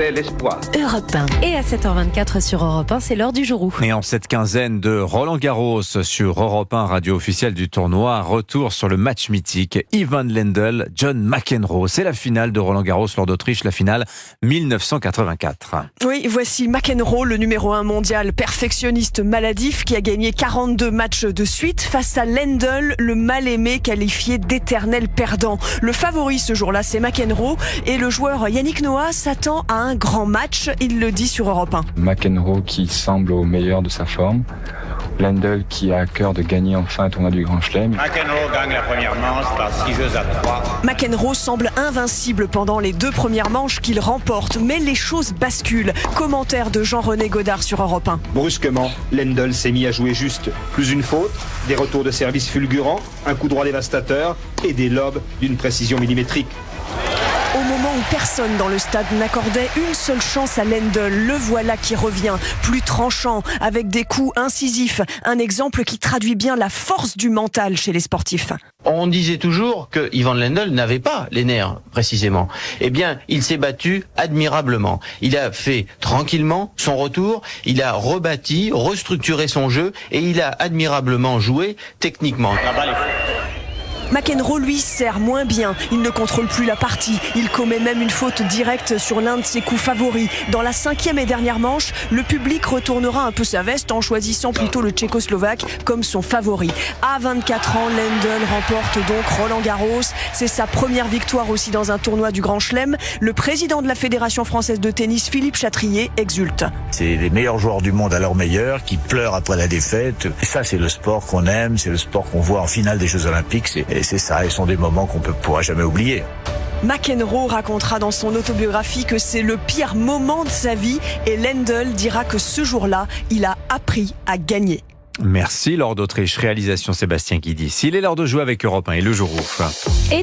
L'espoir. Europe 1. Et à 7h24 sur Europe 1, c'est l'heure du jour où. Et en cette quinzaine de Roland Garros sur Europe 1, radio officielle du tournoi, retour sur le match mythique. Ivan Lendl, John McEnroe. C'est la finale de Roland Garros lors d'Autriche, la finale 1984. Oui, voici McEnroe, le numéro 1 mondial, perfectionniste maladif qui a gagné 42 matchs de suite face à Lendl, le mal-aimé qualifié d'éternel perdant. Le favori ce jour-là, c'est McEnroe et le joueur Yannick Noah s'attend à un grand match, il le dit sur Europe 1. McEnroe qui semble au meilleur de sa forme. Lendl qui a à cœur de gagner enfin un tournoi du Grand Chelem. McEnroe gagne la première manche par 6 jeux à 3. McEnroe semble invincible pendant les 2 premières manches qu'il remporte, mais les choses basculent. Commentaire de Jean-René Godard sur Europe 1. Brusquement, Lendl s'est mis à jouer juste. Plus une faute, des retours de service fulgurants, un coup droit dévastateur et des lobes d'une précision millimétrique. Au moment où personne dans le stade n'accordait une seule chance à Lendl, le voilà qui revient, plus tranchant, avec des coups incisifs. Un exemple qui traduit bien la force du mental chez les sportifs. On disait toujours que Ivan Lendl n'avait pas les nerfs, précisément. Eh bien, il s'est battu admirablement. Il a fait tranquillement son retour, il a rebâti, restructuré son jeu et il a admirablement joué techniquement. McEnroe, lui, sert moins bien. Il ne contrôle plus la partie. Il commet même une faute directe sur l'un de ses coups favoris. Dans la 5e et dernière manche, le public retournera un peu sa veste en choisissant plutôt le Tchécoslovaque comme son favori. À 24 ans, Lendl remporte donc Roland Garros. C'est sa première victoire aussi dans un tournoi du Grand Chelem. Le président de la Fédération française de tennis, Philippe Chatrier, exulte. C'est les meilleurs joueurs du monde à leur meilleur qui pleurent après la défaite. Et ça, c'est le sport qu'on aime, c'est le sport qu'on voit en finale des Jeux Olympiques. C'est ça, et ce sont des moments qu'on ne pourra jamais oublier. McEnroe racontera dans son autobiographie que c'est le pire moment de sa vie et Lendl dira que ce jour-là, il a appris à gagner. Merci Laure d'Autriche, réalisation Sébastien Guidi. Il est l'heure de jouer avec Europe 1 et le jour ouf.